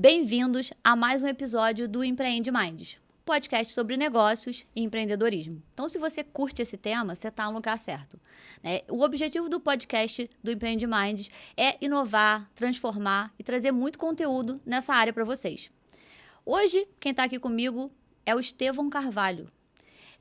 Bem-vindos a mais um episódio do Empreende Minds, podcast sobre negócios e empreendedorismo. Então, se você curte esse tema, você está no lugar certo, né? O objetivo do podcast do Empreende Minds é inovar, transformar e trazer muito conteúdo nessa área para vocês. Hoje, quem está aqui comigo é o Estevão Carvalho.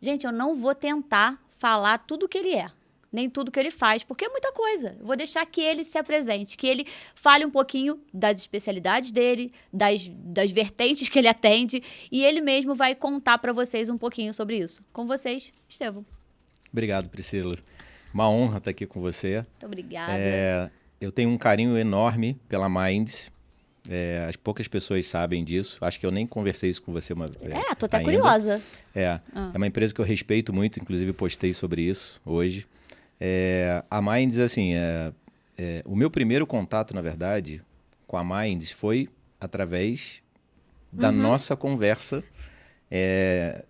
Gente, eu não vou tentar falar tudo o que ele é, nem tudo que ele faz, porque é muita coisa. Eu vou deixar que ele se apresente, que ele fale um pouquinho das especialidades dele, das vertentes que ele atende, e ele mesmo vai contar para vocês um pouquinho sobre isso. Com vocês, Estevão. Obrigado, Priscila. Uma honra estar aqui com você. Muito obrigada. Eu tenho um carinho enorme pela Minds. As poucas pessoas sabem disso. Acho que eu nem conversei isso com você uma vez. Tô até curiosa. É uma empresa que eu respeito muito, inclusive postei sobre isso hoje. A Minds, assim, o meu primeiro contato, na verdade, com a Minds foi através da nossa conversa,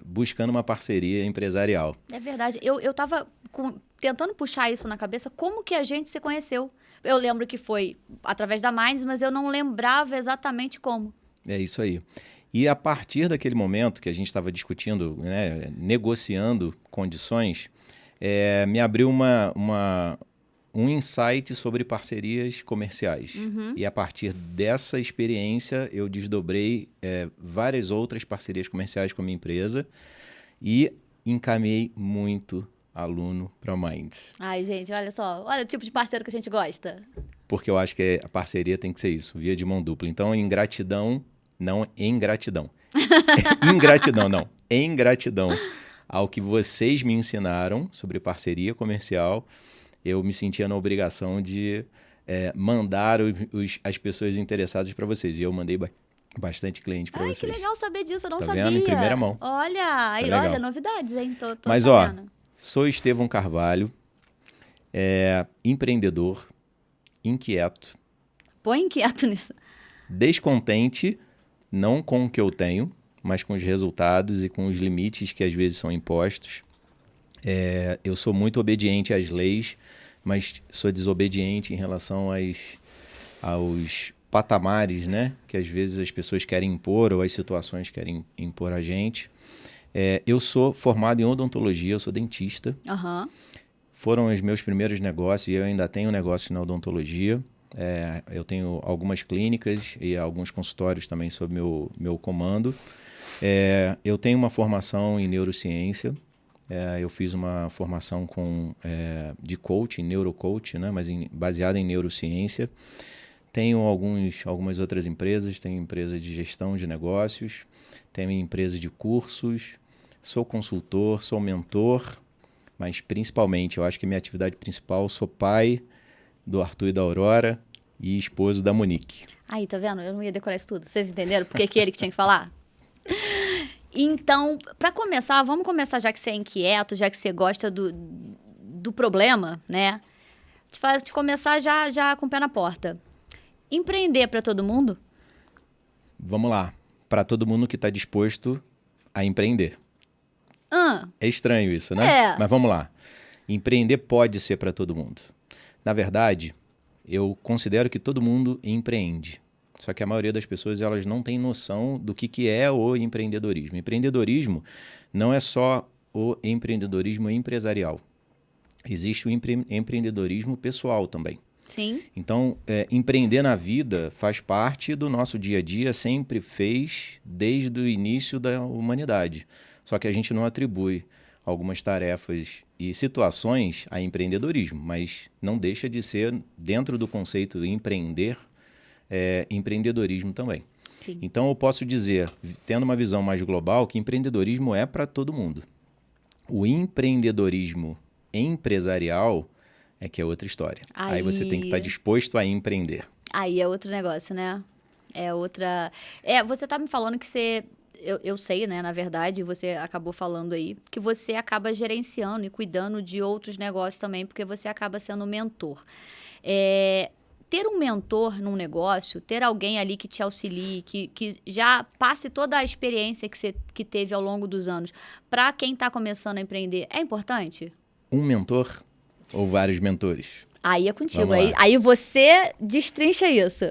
buscando uma parceria empresarial. É verdade. Eu estava tentando puxar isso na cabeça, como que a gente se conheceu. Eu lembro que foi através da Minds, mas eu não lembrava exatamente como. É isso aí. E a partir daquele momento que a gente estava discutindo, né, negociando condições, me abriu um insight sobre parcerias comerciais. E a partir dessa experiência, eu desdobrei várias outras parcerias comerciais com a minha empresa e encaminhei muito aluno para a Minds. Ai, gente, olha só. Olha o tipo de parceiro que a gente gosta. Porque eu acho que a parceria tem que ser isso, via de mão dupla. Então, ingratidão, não ingratidão. Ingratidão, não. Em gratidão ao que vocês me ensinaram sobre parceria comercial, eu me sentia na obrigação de mandar as pessoas interessadas para vocês. E eu mandei bastante cliente para vocês. Ai, que legal saber disso, eu não sabia. Vendo? Em primeira mão. Olha, novidades, hein? Tô Mas, sabendo. Sou Estevão Carvalho, empreendedor, inquieto. Põe inquieto nisso. Descontente, não com o que eu tenho, mas com os resultados e com os limites que às vezes são impostos. Eu sou muito obediente às leis, mas sou desobediente em relação aos patamares, né, que às vezes as pessoas querem impor ou as situações querem impor a gente. Eu sou formado em odontologia, eu sou dentista. Foram os meus primeiros negócios e eu ainda tenho negócio na odontologia. Eu tenho algumas clínicas e alguns consultórios também sob meu comando. Eu tenho uma formação em neurociência. Eu fiz uma formação de coaching, neurocoach, né, mas baseada em neurociência. Tenho algumas outras empresas, tenho empresa de gestão de negócios, tenho empresa de cursos, sou consultor, sou mentor, mas principalmente, eu acho que minha atividade principal, sou pai do Arthur e da Aurora e esposo da Monique. Aí, tá vendo? Eu não ia decorar isso tudo. Vocês entenderam por que ele que tinha que falar? Então, para começar, vamos começar, já que você é inquieto, já que você gosta do problema, né? De começar já com o pé na porta. Empreender para todo mundo? Vamos lá. Para todo mundo que está disposto a empreender. É estranho isso, né? Mas vamos lá. Empreender pode ser para todo mundo. Na verdade, eu considero que todo mundo empreende. Só que a maioria das pessoas elas não tem noção do que é o empreendedorismo. Empreendedorismo não é só o empreendedorismo empresarial. Existe o empreendedorismo pessoal também. Sim. Então, empreender na vida faz parte do nosso dia a dia, sempre fez desde o início da humanidade. Só que a gente não atribui algumas tarefas e situações a empreendedorismo, mas não deixa de ser, dentro do conceito de empreender, empreendedorismo também. Sim. Então, eu posso dizer, tendo uma visão mais global, que empreendedorismo é para todo mundo. O empreendedorismo empresarial que é outra história. Aí você tem que estar disposto a empreender. Aí é outro negócio, né? Você tá me falando que você... Eu sei, né, na verdade, você acabou falando aí, que você acaba gerenciando e cuidando de outros negócios também, porque você acaba sendo mentor. Ter um mentor num negócio, ter alguém ali que te auxilie, que já passe toda a experiência que teve ao longo dos anos, para quem está começando a empreender, é importante? Um mentor ou vários mentores? Aí é contigo. Vamos lá. Aí você destrincha isso.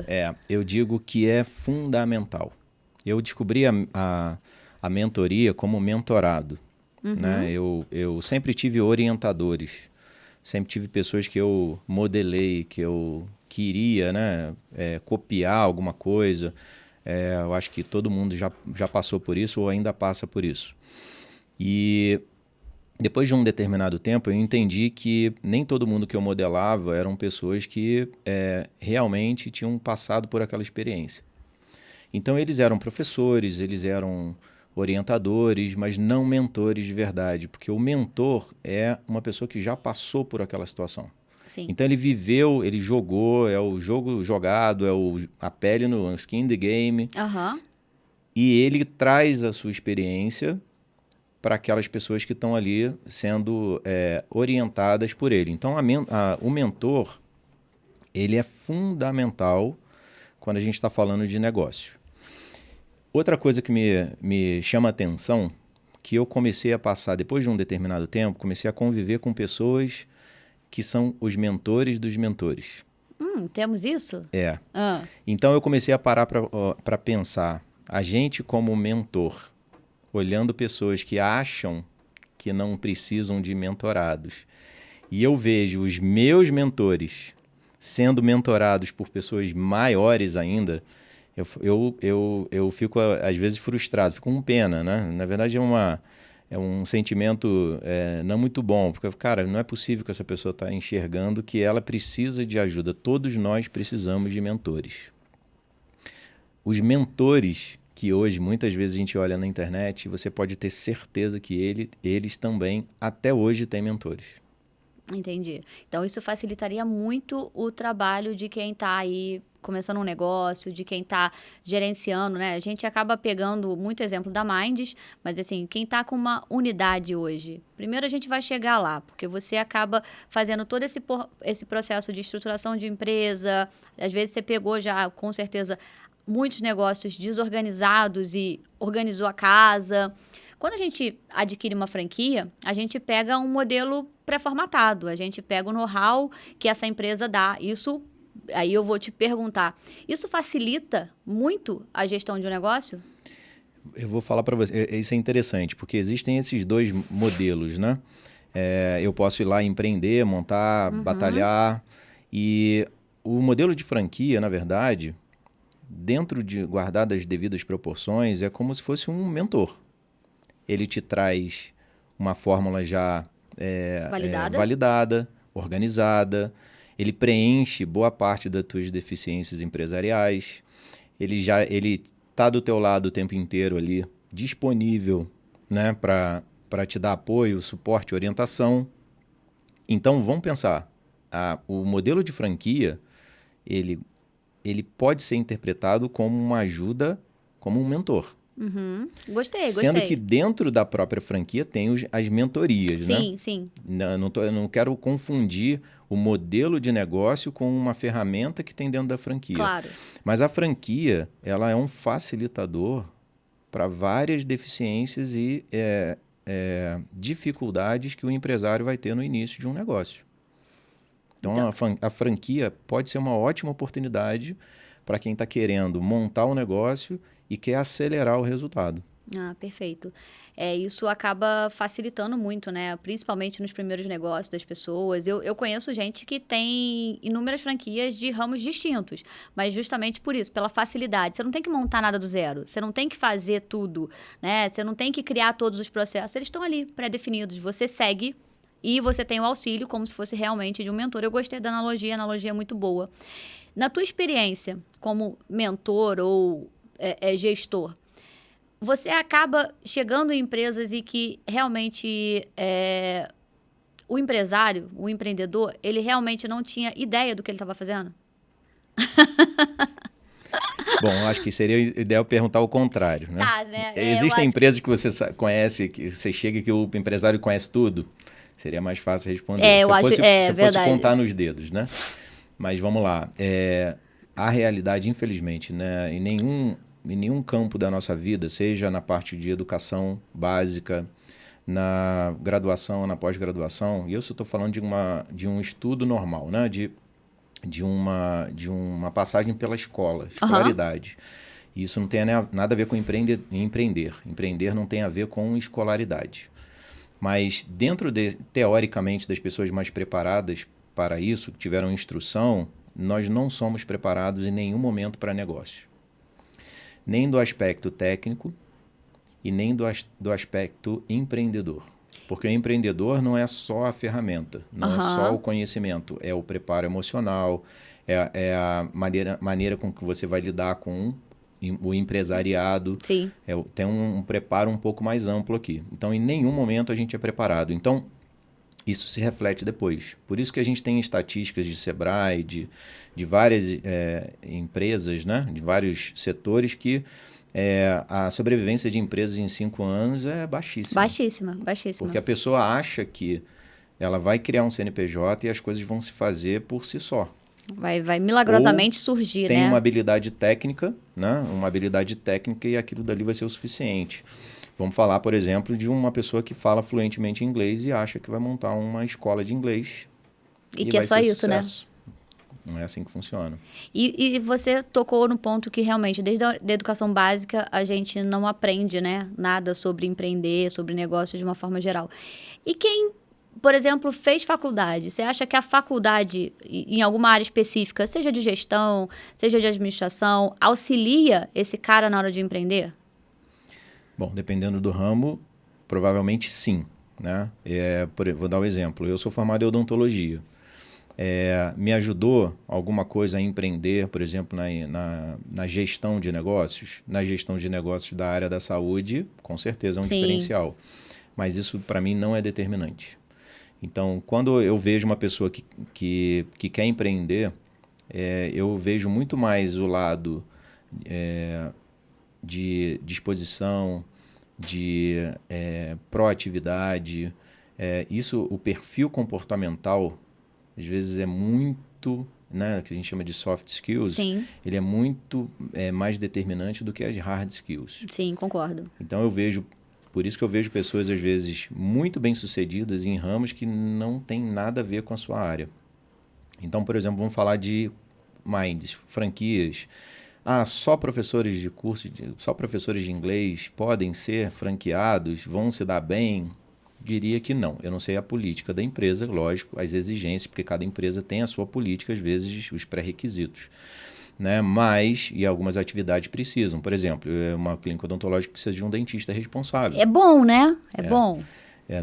Eu digo que é fundamental. Eu descobri a mentoria como mentorado. Né? Eu sempre tive orientadores, sempre tive pessoas que eu modelei, que eu queria, né, copiar alguma coisa. Eu acho que todo mundo já passou por isso ou ainda passa por isso. E depois de um determinado tempo, eu entendi que nem todo mundo que eu modelava eram pessoas que realmente tinham passado por aquela experiência. Então, eles eram professores, eles eram orientadores, mas não mentores de verdade, porque o mentor é uma pessoa que já passou por aquela situação. Sim. Então, ele viveu, ele jogou, é o jogo jogado, a pele no skin the game, e ele traz a sua experiência para aquelas pessoas que estão ali sendo orientadas por ele. Então, o mentor, ele é fundamental quando a gente está falando de negócio. Outra coisa que me chama a atenção, que eu comecei a passar, depois de um determinado tempo, comecei a conviver com pessoas que são os mentores dos mentores. Temos isso? Então, eu comecei a parar para pensar, a gente como mentor, olhando pessoas que acham que não precisam de mentorados. E eu vejo os meus mentores sendo mentorados por pessoas maiores ainda, eu fico, às vezes, frustrado, fico com pena, né? Na verdade, é um sentimento não muito bom, porque, cara, não é possível que essa pessoa está enxergando que ela precisa de ajuda. Todos nós precisamos de mentores. Os mentores que hoje, muitas vezes, a gente olha na internet, você pode ter certeza que eles também, até hoje, têm mentores. Entendi. Então, isso facilitaria muito o trabalho de quem está aí começando um negócio, de quem está gerenciando, né? A gente acaba pegando muito exemplo da Minds, mas assim, quem está com uma unidade hoje, primeiro a gente vai chegar lá, porque você acaba fazendo todo esse processo de estruturação de empresa, às vezes você pegou já, com certeza, muitos negócios desorganizados e organizou a casa. Quando a gente adquire uma franquia, a gente pega um modelo pré-formatado, a gente pega o know-how que essa empresa dá. Isso, aí eu vou te perguntar, isso facilita muito a gestão de um negócio? Eu vou falar para você, isso é interessante, porque existem esses dois modelos, né? Eu posso ir lá empreender, montar, batalhar, e o modelo de franquia, na verdade, dentro de guardadas as devidas proporções, é como se fosse um mentor. Ele te traz uma fórmula já validada, organizada. Ele preenche boa parte das tuas deficiências empresariais. Ele está do teu lado o tempo inteiro ali, disponível, né, para te dar apoio, suporte, orientação. Então, vamos pensar. O modelo de franquia, ele pode ser interpretado como uma ajuda, como um mentor. Gostei. Sendo que dentro da própria franquia tem as mentorias, né? Sim. Eu não quero confundir o modelo de negócio com uma ferramenta que tem dentro da franquia. Claro. Mas a franquia, ela é um facilitador para várias deficiências e dificuldades que o empresário vai ter no início de um negócio. Então, a franquia pode ser uma ótima oportunidade para quem está querendo montar um negócio e quer acelerar o resultado. Perfeito. Isso acaba facilitando muito, né? Principalmente nos primeiros negócios das pessoas. Eu conheço gente que tem inúmeras franquias de ramos distintos, mas justamente por isso, pela facilidade. Você não tem que montar nada do zero, você não tem que fazer tudo, né? Você não tem que criar todos os processos, eles estão ali pré-definidos. Você segue e você tem o auxílio como se fosse realmente de um mentor. Eu gostei da analogia, a analogia é muito boa. Na tua experiência como mentor ou gestor, você acaba chegando em empresas e que realmente o empresário, o empreendedor, ele realmente não tinha ideia do que ele estava fazendo? Bom, eu acho que seria ideal perguntar o contrário, né? Tá, né? Existem empresas que você conhece, que você chega e que o empresário conhece tudo? Seria mais fácil responder. Se eu fosse contar nos dedos, né? Mas vamos lá. A realidade, infelizmente, né, em nenhum campo da nossa vida, seja na parte de educação básica, na graduação, na pós-graduação, e eu só estou falando de um estudo normal, né? De uma passagem pela escolaridade. Isso não tem nada a ver com empreender. Empreender não tem a ver com escolaridade. Mas teoricamente, das pessoas mais preparadas para isso, que tiveram instrução, nós não somos preparados em nenhum momento para negócio. Nem do aspecto técnico e nem do aspecto empreendedor. Porque o empreendedor não é só a ferramenta, não é só o conhecimento, é o preparo emocional, é a maneira com que você vai lidar com o empresariado. Sim. Tem um preparo um pouco mais amplo aqui. Então, em nenhum momento a gente é preparado. Então, isso se reflete depois. Por isso que a gente tem estatísticas de Sebrae, de várias empresas, né? De vários setores que a sobrevivência de empresas em 5 anos é baixíssima. Baixíssima. Porque a pessoa acha que ela vai criar um CNPJ e as coisas vão se fazer por si só. Vai milagrosamente surgir, né? Tem uma habilidade técnica, né? Uma habilidade técnica e aquilo dali vai ser o suficiente. Vamos falar, por exemplo, de uma pessoa que fala fluentemente inglês e acha que vai montar uma escola de inglês. E que é só isso, sucesso. Né? Não é assim que funciona. E você tocou no ponto que realmente, desde a educação básica, a gente não aprende, né? Nada sobre empreender, sobre negócios de uma forma geral. E quem, por exemplo, fez faculdade, você acha que a faculdade, em alguma área específica, seja de gestão, seja de administração, auxilia esse cara na hora de empreender? Bom, dependendo do ramo, provavelmente sim. Né? Vou dar um exemplo. Eu sou formado em odontologia. Me ajudou alguma coisa a empreender, por exemplo, na gestão de negócios? Na gestão de negócios da área da saúde, com certeza é um diferencial. Mas isso, para mim, não é determinante. Então, quando eu vejo uma pessoa que quer empreender, eu vejo muito mais o lado de disposição, de proatividade. O perfil comportamental, às vezes, é muito, né, que a gente chama de soft skills. Sim. Ele é muito mais determinante do que as hard skills. Sim, concordo. Então, por isso que eu vejo pessoas, às vezes, muito bem-sucedidas em ramos que não tem nada a ver com a sua área. Então, por exemplo, vamos falar de Minds, franquias. Só professores de curso, só professores de inglês podem ser franqueados, vão se dar bem? Diria que não. Eu não sei a política da empresa, lógico, as exigências, porque cada empresa tem a sua política, às vezes, os pré-requisitos. Né? Mas, e algumas atividades precisam. Por exemplo, uma clínica odontológica precisa de um dentista responsável. É bom, né? É bom.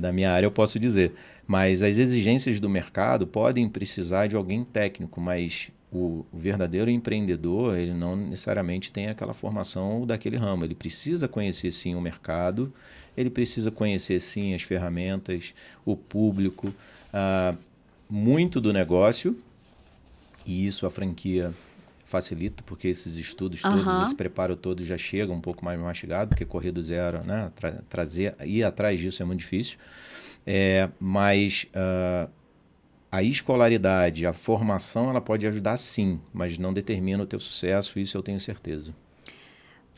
Da minha área eu posso dizer. Mas as exigências do mercado podem precisar de alguém técnico, mas o verdadeiro empreendedor, ele não necessariamente tem aquela formação daquele ramo. Ele precisa conhecer, sim, o mercado, ele precisa conhecer, sim, as ferramentas, o público, muito do negócio, e isso a franquia facilita, porque esses estudos todos, esse preparo todo já chega um pouco mais mastigado, porque correr do zero, né, ir atrás disso é muito difícil. Mas a escolaridade, a formação, ela pode ajudar sim, mas não determina o teu sucesso, isso eu tenho certeza.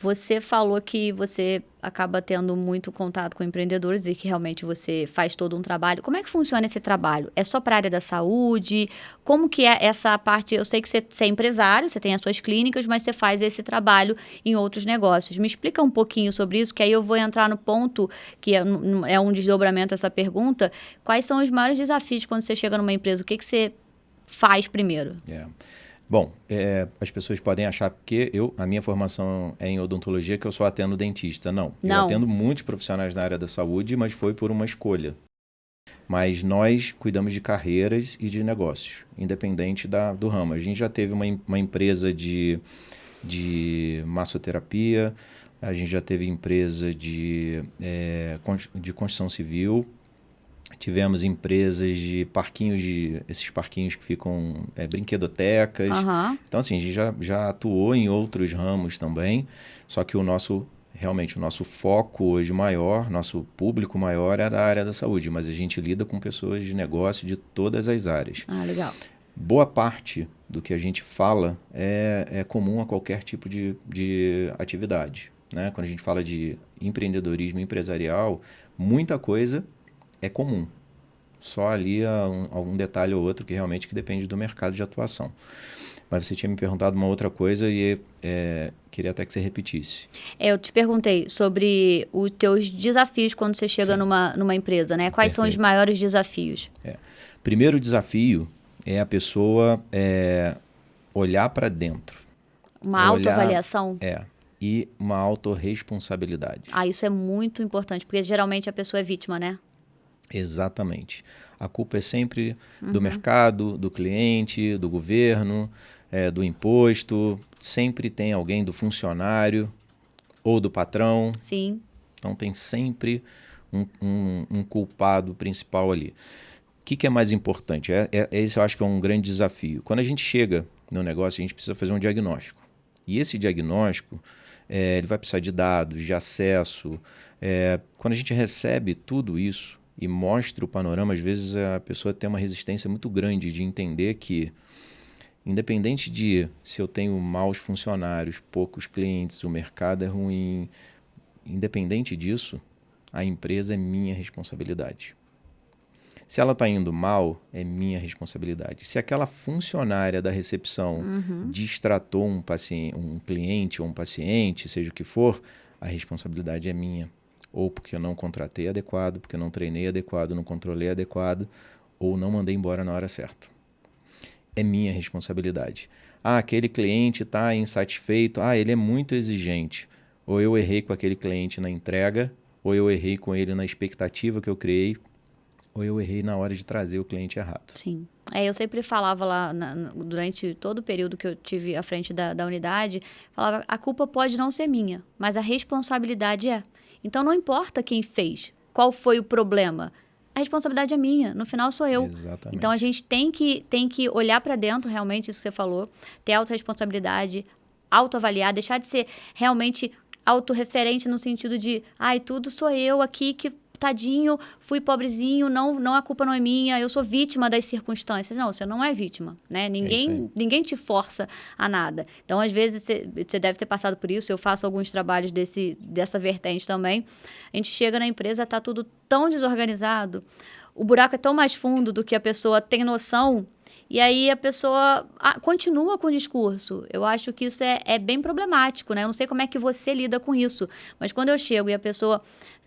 Você falou que você acaba tendo muito contato com empreendedores e que realmente você faz todo um trabalho. Como é que funciona esse trabalho? É só para a área da saúde? Como que é essa parte? Eu sei que você é empresário, você tem as suas clínicas, mas você faz esse trabalho em outros negócios. Me explica um pouquinho sobre isso, que aí eu vou entrar no ponto, que é um desdobramento dessa pergunta. Quais são os maiores desafios quando você chega numa empresa? O que você faz primeiro? Bom, as pessoas podem achar que a minha formação é em odontologia, que eu só atendo dentista. Não. Eu atendo muitos profissionais na área da saúde, mas foi por uma escolha. Mas nós cuidamos de carreiras e de negócios, independente do ramo. A gente já teve uma empresa de massoterapia, a gente já teve empresa de construção civil. Tivemos empresas de parquinhos, esses parquinhos que ficam brinquedotecas. Então, assim, a gente já atuou em outros ramos também, só que o nosso foco hoje maior, nosso público maior é da área da saúde, mas a gente lida com pessoas de negócio de todas as áreas. Legal. Boa parte do que a gente fala é comum a qualquer tipo de atividade. né? Quando a gente fala de empreendedorismo empresarial, muita coisa é comum. Só ali algum detalhe ou outro que realmente depende do mercado de atuação. Mas você tinha me perguntado uma outra coisa e queria até que você repetisse. Eu te perguntei sobre os teus desafios quando você chega Sim. numa empresa, né? Quais são os Perfeito. maiores desafios? Primeiro desafio é a pessoa olhar para dentro. Uma autoavaliação? E uma autorresponsabilidade. Isso é muito importante, porque geralmente a pessoa é vítima, né? Exatamente. A culpa é sempre do mercado, do cliente, do governo, do imposto. Sempre tem alguém, do funcionário ou do patrão. Sim. Então tem sempre um culpado principal ali. O que é mais importante? Esse eu acho que é um grande desafio. Quando a gente chega no negócio, a gente precisa fazer um diagnóstico. E esse diagnóstico, ele vai precisar de dados, de acesso. Quando a gente recebe tudo isso e mostra o panorama, às vezes a pessoa tem uma resistência muito grande de entender que, independente de se eu tenho maus funcionários, poucos clientes, o mercado é ruim, independente disso, a empresa é minha responsabilidade. Se ela está indo mal, é minha responsabilidade. Se aquela funcionária da recepção distratou um cliente ou um paciente, seja o que for, a responsabilidade é minha. Ou porque eu não contratei adequado, porque eu não treinei adequado, não controlei adequado, ou não mandei embora na hora certa. É minha responsabilidade. Aquele cliente está insatisfeito, ele é muito exigente. Ou eu errei com aquele cliente na entrega, ou eu errei com ele na expectativa que eu criei, ou eu errei na hora de trazer o cliente errado. Sim. Eu sempre falava lá, durante todo o período que eu tive à frente da unidade, falava, a culpa pode não ser minha, mas a responsabilidade é. Então, não importa quem fez, qual foi o problema, a responsabilidade é minha, no final sou eu. Exatamente. Então, a gente tem que olhar para dentro, realmente, isso que você falou, ter autorresponsabilidade, autoavaliar, deixar de ser realmente autorreferente no sentido de, tudo sou eu aqui que... Tadinho, fui pobrezinho, não, a culpa não é minha, eu sou vítima das circunstâncias. Não, você não é vítima, né? Ninguém te força a nada. Então, às vezes, você deve ter passado por isso, eu faço alguns trabalhos dessa vertente também. A gente chega na empresa, tá tudo tão desorganizado, o buraco é tão mais fundo do que a pessoa tem noção, e aí a pessoa continua com o discurso. Eu acho que isso é bem problemático, né? Eu não sei como é que você lida com isso, mas quando eu chego e a pessoa...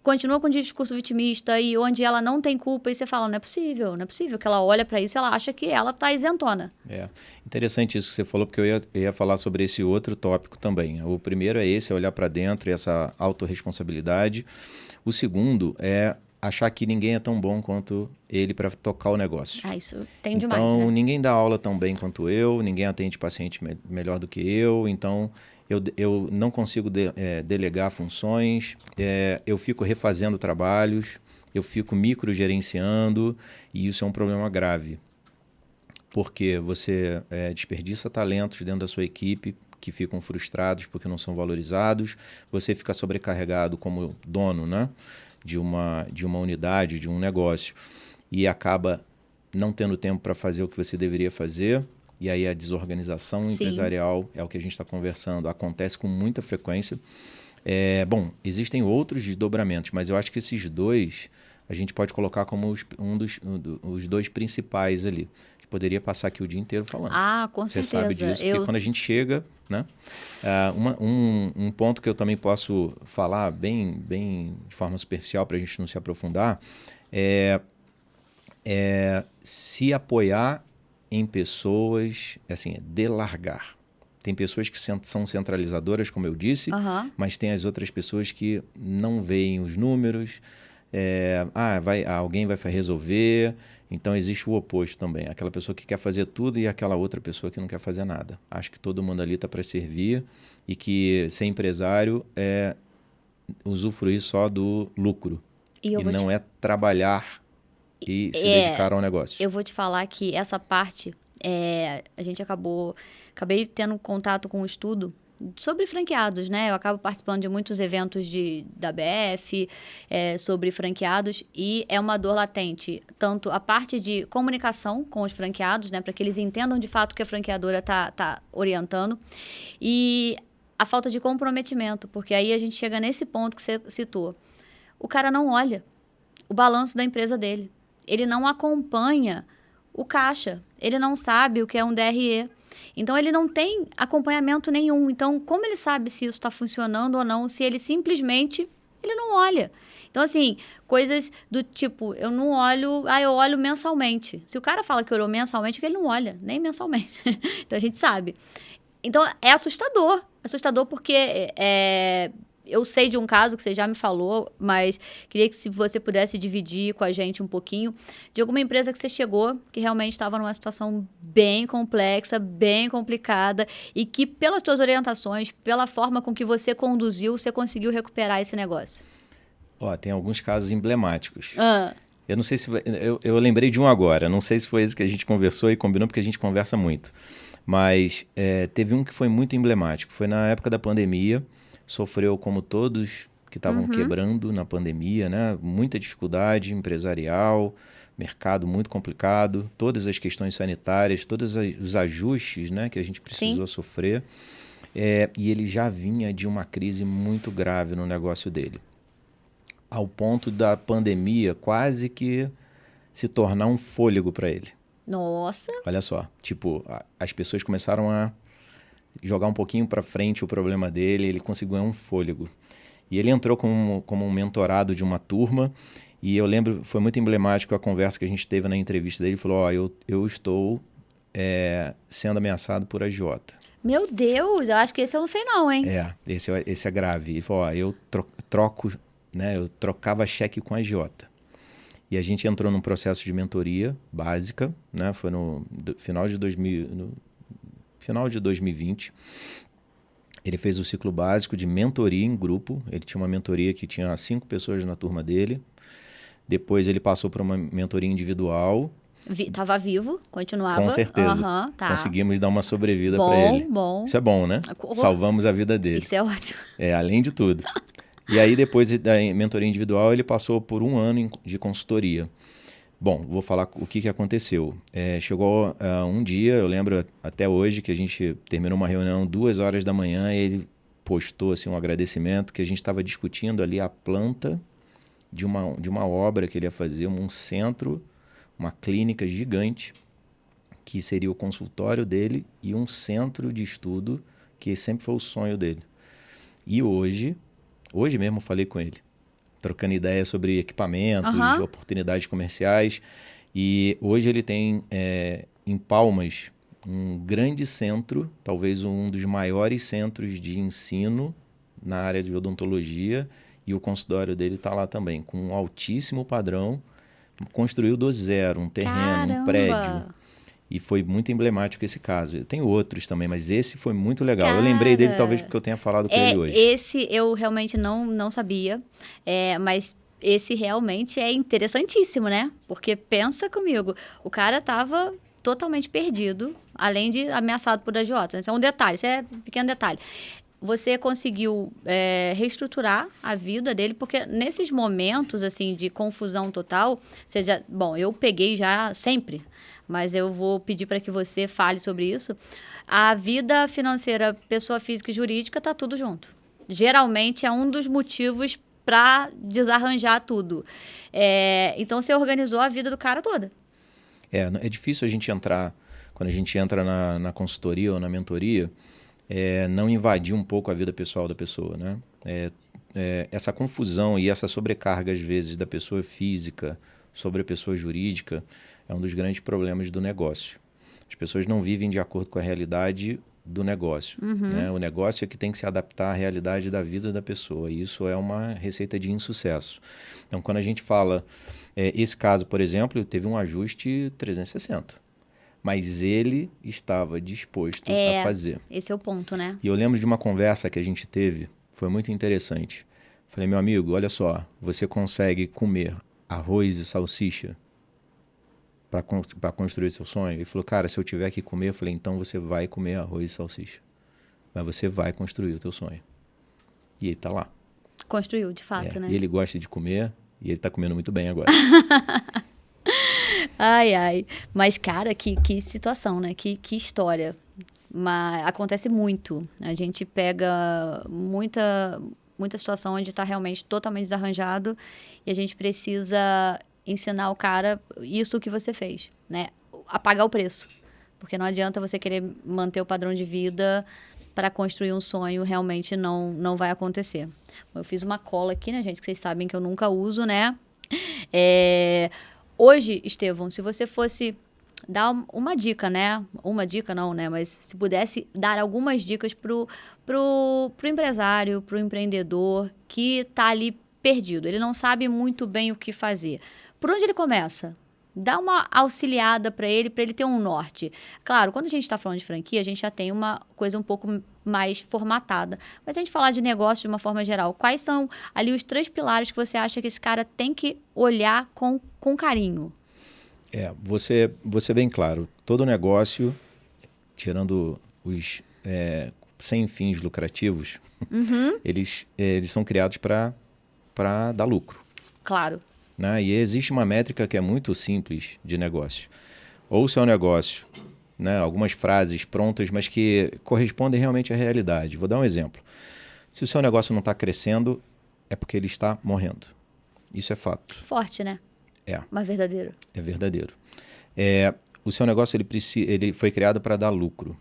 continua com o discurso vitimista e onde ela não tem culpa e você fala, não é possível que ela olha para isso e ela acha que ela está isentona. Interessante isso que você falou, porque eu ia falar sobre esse outro tópico também. O primeiro é esse, é olhar para dentro e essa autorresponsabilidade. O segundo é achar que ninguém é tão bom quanto ele para tocar o negócio. Isso tem demais, então, né? Ninguém dá aula tão bem quanto eu, ninguém atende paciente melhor do que eu, então... Eu não consigo delegar funções, eu fico refazendo trabalhos, eu fico microgerenciando e isso é um problema grave. Porque você desperdiça talentos dentro da sua equipe que ficam frustrados porque não são valorizados, você fica sobrecarregado como dono, né, de uma unidade, de um negócio e acaba não tendo tempo para fazer o que você deveria fazer. E aí a desorganização empresarial, é o que a gente está conversando, acontece com muita frequência. Existem outros desdobramentos, mas eu acho que esses dois a gente pode colocar como os dois principais ali. A gente poderia passar aqui o dia inteiro falando. Com certeza. Você sabe disso, porque quando a gente chega... né? Um ponto que eu também posso falar bem de forma superficial para a gente não se aprofundar é se apoiar em pessoas, assim, delargar. Tem pessoas que são centralizadoras, como eu disse, mas tem as outras pessoas que não veem os números, alguém vai resolver, então existe o oposto também. Aquela pessoa que quer fazer tudo e aquela outra pessoa que não quer fazer nada. Acho que todo mundo ali está para servir e que ser empresário é usufruir só do lucro e não é trabalhar e se dedicar ao negócio. Eu vou te falar que essa parte, a gente acabei tendo contato com um estudo sobre franqueados, né? Eu acabo participando de muitos eventos da BF sobre franqueados e é uma dor latente, tanto a parte de comunicação com os franqueados, né? Para que eles entendam de fato o que a franqueadora tá orientando e a falta de comprometimento, porque aí a gente chega nesse ponto que você citou. O cara não olha o balanço da empresa dele. Ele não acompanha o caixa. Ele não sabe o que é um DRE. Então, ele não tem acompanhamento nenhum. Então, como ele sabe se isso está funcionando ou não, se ele simplesmente, ele não olha. Então, assim, coisas do tipo, eu não olho, eu olho mensalmente. Se o cara fala que olhou mensalmente, é que ele não olha, nem mensalmente. Então, a gente sabe. Então, é assustador. Assustador porque eu sei de um caso que você já me falou, mas queria que se você pudesse dividir com a gente um pouquinho de alguma empresa que você chegou, que realmente estava numa situação bem complexa, bem complicada, e que pelas suas orientações, pela forma com que você conduziu, você conseguiu recuperar esse negócio. Tem alguns casos emblemáticos. Eu não sei se... Eu lembrei de um agora. Não sei se foi esse que a gente conversou e combinou, porque a gente conversa muito. Mas teve um que foi muito emblemático. Foi na época da pandemia. Sofreu como todos que estavam quebrando na pandemia, né? Muita dificuldade empresarial, mercado muito complicado, todas as questões sanitárias, todos os ajustes, né, que a gente precisou sofrer. E ele já vinha de uma crise muito grave no negócio dele. Ao ponto da pandemia quase que se tornar um fôlego para ele. Nossa! Olha só, tipo, as pessoas começaram a jogar um pouquinho para frente o problema dele, ele conseguiu um fôlego. E ele entrou como um mentorado de uma turma, e eu lembro, foi muito emblemático a conversa que a gente teve na entrevista dele, ele falou, eu estou sendo ameaçado por agiota. Meu Deus, eu acho que esse eu não sei não, hein? Esse é grave. Ele falou, eu troco, né, eu trocava cheque com agiota. E a gente entrou num processo de mentoria básica, né, foi no final de 2020, ele fez o ciclo básico de mentoria em grupo. Ele tinha uma mentoria que tinha 5 pessoas na turma dele. Depois ele passou para uma mentoria individual. Tava vivo, continuava. Com certeza. Tá. Conseguimos dar uma sobrevida para ele. Bom. Isso é bom, né? Salvamos a vida dele. Isso é ótimo. Além de tudo. E aí, depois da mentoria individual, ele passou por 1 ano de consultoria. Bom, vou falar o que aconteceu. Chegou um dia, eu lembro até hoje, que a gente terminou uma reunião 2 horas da manhã, e ele postou assim, um agradecimento, que a gente estava discutindo ali a planta de uma obra que ele ia fazer, um centro, uma clínica gigante, que seria o consultório dele e um centro de estudo, que sempre foi o sonho dele. E hoje mesmo eu falei com ele, trocando ideias sobre equipamentos, oportunidades comerciais. E hoje ele tem, em Palmas, um grande centro, talvez um dos maiores centros de ensino na área de odontologia. E o consultório dele está lá também, com um altíssimo padrão. Construiu do zero, um terreno, Caramba! Um prédio. E foi muito emblemático esse caso. Tem outros também, mas esse foi muito legal. Eu lembrei dele talvez porque eu tenha falado com ele hoje. Esse eu realmente não sabia, mas esse realmente é interessantíssimo, né? Porque pensa comigo, o cara estava totalmente perdido, além de ameaçado por agiota. Isso é um detalhe, isso é um pequeno detalhe. Você conseguiu reestruturar a vida dele, porque nesses momentos assim de confusão total, eu peguei já sempre, mas eu vou pedir para que você fale sobre isso. A vida financeira, pessoa física e jurídica, tá tudo junto. Geralmente é um dos motivos para desarranjar tudo. Então você organizou a vida do cara toda. É difícil a gente entrar, quando a gente entra na consultoria ou na mentoria, não invadir um pouco a vida pessoal da pessoa, né? Essa confusão e essa sobrecarga, às vezes, da pessoa física sobre a pessoa jurídica é um dos grandes problemas do negócio. As pessoas não vivem de acordo com a realidade do negócio. Né? O negócio é que tem que se adaptar à realidade da vida da pessoa. E isso é uma receita de insucesso. Então, quando a gente fala... esse caso, por exemplo, teve um ajuste 360. Mas ele estava disposto a fazer. Esse é o ponto, né? E eu lembro de uma conversa que a gente teve, foi muito interessante. Falei, meu amigo, olha só, você consegue comer arroz e salsicha para construir seu sonho? Ele falou, cara, se eu tiver que comer, eu falei, então você vai comer arroz e salsicha. Mas você vai construir o teu sonho. E ele tá lá. Construiu, de fato, né? E ele gosta de comer, e ele tá comendo muito bem agora. Ai. Mas, cara, que situação, né? Que história. mas acontece muito. A gente pega muita situação onde está realmente totalmente desarranjado e a gente precisa ensinar o cara isso que você fez, né? A pagar o preço. Porque não adianta você querer manter o padrão de vida para construir um sonho, realmente não vai acontecer. Eu fiz uma cola aqui, né, gente, que vocês sabem que eu nunca uso, né? Hoje, Estevão, se você fosse dar uma dica, né? Uma dica não, né? Mas se pudesse dar algumas dicas pro empresário, pro empreendedor que tá ali perdido. Ele não sabe muito bem o que fazer. Por onde ele começa? Dá uma auxiliada para ele ter um norte. Claro, quando a gente está falando de franquia, a gente já tem uma coisa um pouco mais formatada. Mas a gente falar de negócio de uma forma geral, quais são ali os 3 pilares que você acha que esse cara tem que olhar com carinho? Você bem claro, todo negócio, tirando os sem fins lucrativos, eles são criados para dar lucro. Claro. Né? E existe uma métrica que é muito simples de negócio. Ou o seu negócio, né? Algumas frases prontas, mas que correspondem realmente à realidade. Vou dar um exemplo. Se o seu negócio não está crescendo, é porque ele está morrendo. Isso é fato. Forte, né? Mas verdadeiro. É verdadeiro. O seu negócio ele foi criado para dar lucro.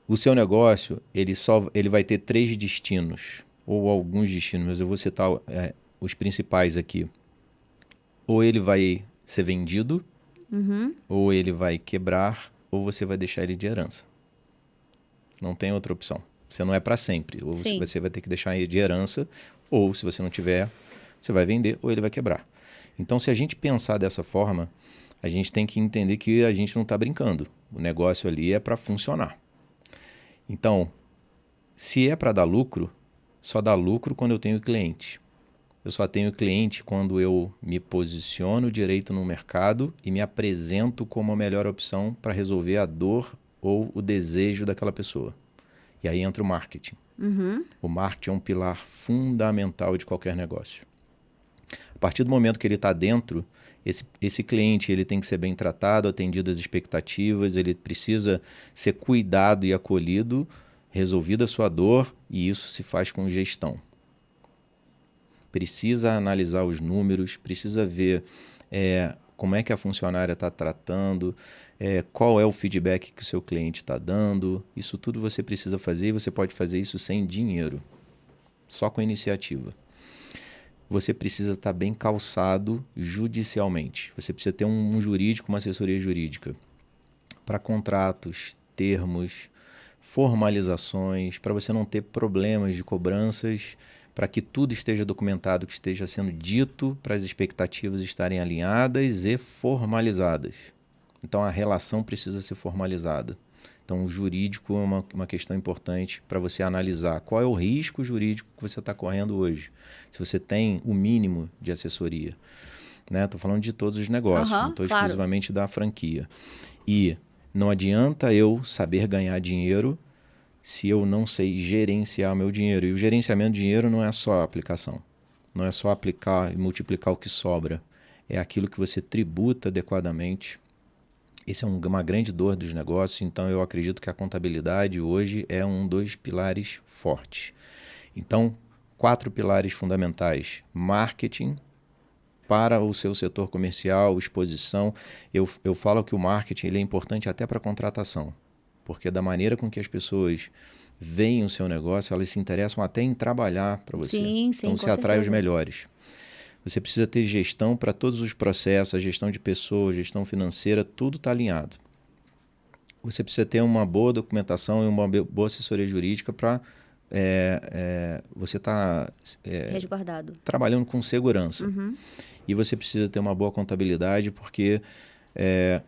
O seu negócio ele vai ter 3 destinos, ou alguns destinos, mas eu vou citar os principais aqui. Ou ele vai ser vendido, ou ele vai quebrar, ou você vai deixar ele de herança. Não tem outra opção. Você não é para sempre. Ou você vai ter que deixar ele de herança, ou se você não tiver, você vai vender, ou ele vai quebrar. Então, se a gente pensar dessa forma, a gente tem que entender que a gente não está brincando. O negócio ali é para funcionar. Então, se é para dar lucro, só dá lucro quando eu tenho cliente. Eu só tenho cliente quando eu me posiciono direito no mercado e me apresento como a melhor opção para resolver a dor ou o desejo daquela pessoa. E aí entra o marketing. O marketing é um pilar fundamental de qualquer negócio. A partir do momento que ele está dentro, esse cliente ele tem que ser bem tratado, atendido às expectativas, ele precisa ser cuidado e acolhido, resolvida a sua dor, e isso se faz com gestão. Precisa analisar os números, precisa ver como é que a funcionária está tratando, qual é o feedback que o seu cliente está dando. Isso tudo você precisa fazer e você pode fazer isso sem dinheiro, só com iniciativa. Você precisa estar bem calçado judicialmente. Você precisa ter um jurídico, uma assessoria jurídica para contratos, termos, formalizações, para você não ter problemas de cobranças, para que tudo esteja documentado, que esteja sendo dito, para as expectativas estarem alinhadas e formalizadas. Então, a relação precisa ser formalizada. Então, o jurídico é uma questão importante para você analisar qual é o risco jurídico que você está correndo hoje. Se você tem o mínimo de assessoria. Estou falando de todos os negócios, não estou exclusivamente da franquia. E não adianta eu saber ganhar dinheiro se eu não sei gerenciar o meu dinheiro. E o gerenciamento de dinheiro não é só a aplicação. Não é só aplicar e multiplicar o que sobra. É aquilo que você tributa adequadamente. Esse é uma grande dor dos negócios, então eu acredito que a contabilidade hoje é um dos pilares fortes. Então, 4 pilares fundamentais. Marketing para o seu setor comercial, exposição. Eu falo que o marketing ele é importante até para a contratação, porque da maneira com que as pessoas veem o seu negócio, elas se interessam até em trabalhar para você. Sim, então você atrai os melhores. Você precisa ter gestão para todos os processos, a gestão de pessoas, gestão financeira, tudo está alinhado. Você precisa ter uma boa documentação e uma boa assessoria jurídica para você estar resguardado, trabalhando com segurança. E você precisa ter uma boa contabilidade, porque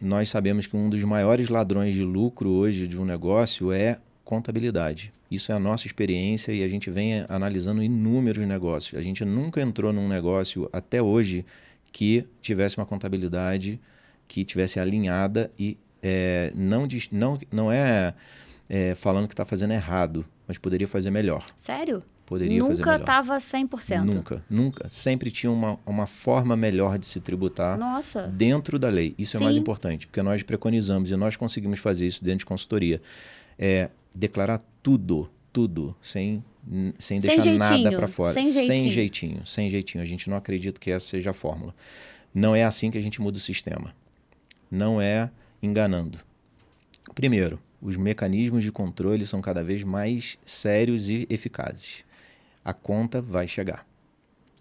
nós sabemos que um dos maiores ladrões de lucro hoje de um negócio é contabilidade. Isso é a nossa experiência e a gente vem analisando inúmeros negócios. A gente nunca entrou num negócio até hoje que tivesse uma contabilidade que tivesse alinhada e não é falando que está fazendo errado, mas poderia fazer melhor. Sério? poderia fazer Nunca melhor. estava 100%. Nunca. Sempre tinha uma forma melhor de se tributar dentro da lei. Isso é mais importante, porque nós preconizamos e nós conseguimos fazer isso dentro de consultoria. Declarar tudo, sem deixar nada para fora. Sem jeitinho. A gente não acredita que essa seja a fórmula. Não é assim que a gente muda o sistema. Não é enganando. Primeiro, os mecanismos de controle são cada vez mais sérios e eficazes. A conta vai chegar.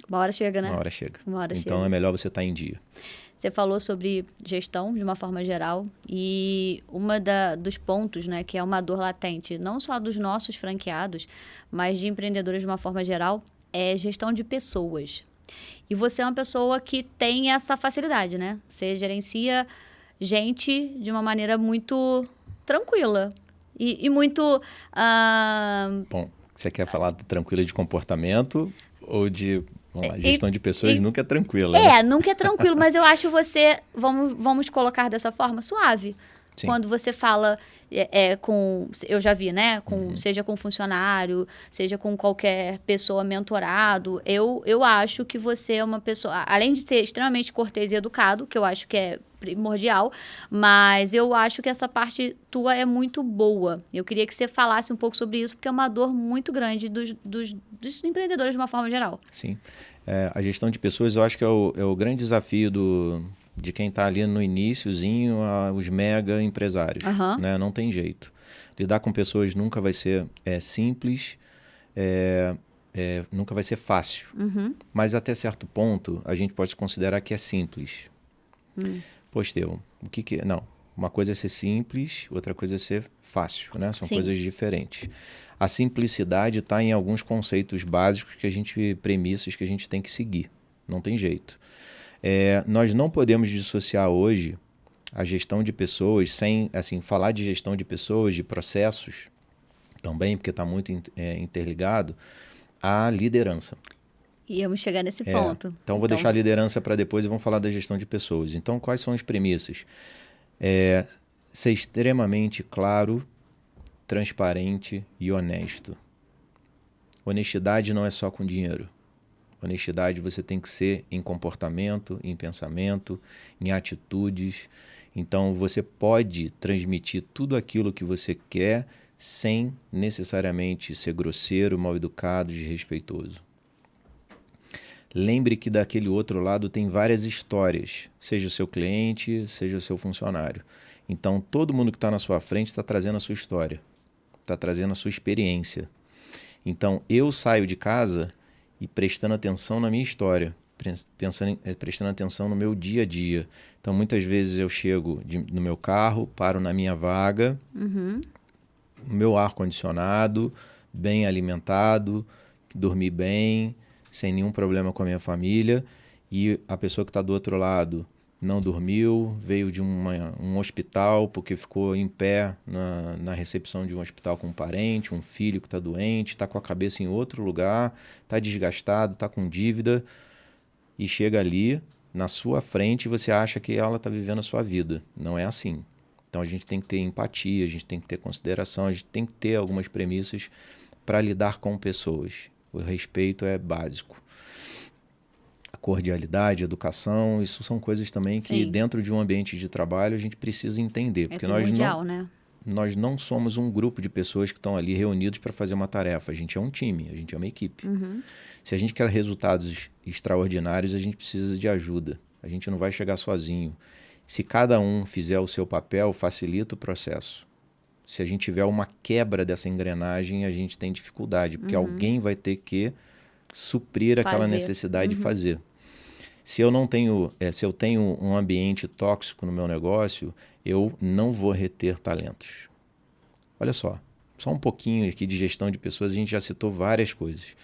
Uma hora chega, né? Uma hora chega. Então chega. É melhor você estar em dia. Você falou sobre gestão de uma forma geral e dos pontos, né, que é uma dor latente, não só dos nossos franqueados, mas de empreendedores de uma forma geral, é gestão de pessoas. E você é uma pessoa que tem essa facilidade, né? Você gerencia gente de uma maneira muito tranquila e muito... Bom, você quer falar tranquila de comportamento ou de... Vamos lá, gestão de pessoas nunca é tranquila. Né? Nunca é tranquilo, mas eu acho você, vamos colocar dessa forma, suave. Sim. Quando você fala eu já vi, né? Seja com funcionário, seja com qualquer pessoa mentorado. Eu acho que você é uma pessoa, além de ser extremamente cortês e educado, que eu acho que é primordial, mas eu acho que essa parte tua é muito boa. Eu queria que você falasse um pouco sobre isso, porque é uma dor muito grande dos empreendedores de uma forma geral. Sim. A gestão de pessoas, eu acho que é o grande desafio de quem está ali no iniciozinho, os mega empresários. Né? Não tem jeito. Lidar com pessoas nunca vai ser simples, nunca vai ser fácil. Mas até certo ponto, a gente pode considerar que é simples. Pô, Estevão, o que é? Não, uma coisa é ser simples, outra coisa é ser fácil, né? São coisas diferentes. A simplicidade está em alguns conceitos básicos premissas que a gente tem que seguir. Não tem jeito. Nós não podemos dissociar hoje a gestão de pessoas sem, assim, falar de gestão de pessoas, de processos também, porque está muito interligado, à liderança. Íamos chegar nesse ponto. Então, vou deixar a liderança para depois e vamos falar da gestão de pessoas. Então, quais são as premissas? Ser extremamente claro, transparente e honesto. Honestidade não é só com dinheiro. Honestidade você tem que ser em comportamento, em pensamento, em atitudes. Então, você pode transmitir tudo aquilo que você quer sem necessariamente ser grosseiro, mal-educado, desrespeitoso. Lembre que daquele outro lado tem várias histórias, seja o seu cliente, seja o seu funcionário. Então, todo mundo que está na sua frente está trazendo a sua história, está trazendo a sua experiência. Então, eu saio de casa e prestando atenção na minha história, prestando atenção no meu dia a dia. Então, muitas vezes eu chego no meu carro, paro na minha vaga, o meu ar-condicionado, bem alimentado, dormi bem, sem nenhum problema com a minha família, e a pessoa que está do outro lado não dormiu, veio de um hospital porque ficou em pé na recepção de um hospital com um parente, um filho que está doente, está com a cabeça em outro lugar, está desgastado, está com dívida, e chega ali na sua frente e você acha que ela está vivendo a sua vida. Não é assim. Então a gente tem que ter empatia, a gente tem que ter consideração, a gente tem que ter algumas premissas para lidar com pessoas. O respeito é básico. A cordialidade, a educação, isso são coisas também que dentro de um ambiente de trabalho a gente precisa entender. Porque nós não somos um grupo de pessoas que estão ali reunidos para fazer uma tarefa. A gente é um time, a gente é uma equipe. Se a gente quer resultados extraordinários, a gente precisa de ajuda. A gente não vai chegar sozinho. Se cada um fizer o seu papel, facilita o processo. Se a gente tiver uma quebra dessa engrenagem, a gente tem dificuldade, porque alguém vai ter que suprir aquela necessidade de fazer. Se eu tenho um ambiente tóxico no meu negócio, eu não vou reter talentos. Olha só um pouquinho aqui de gestão de pessoas, a gente já citou várias coisas.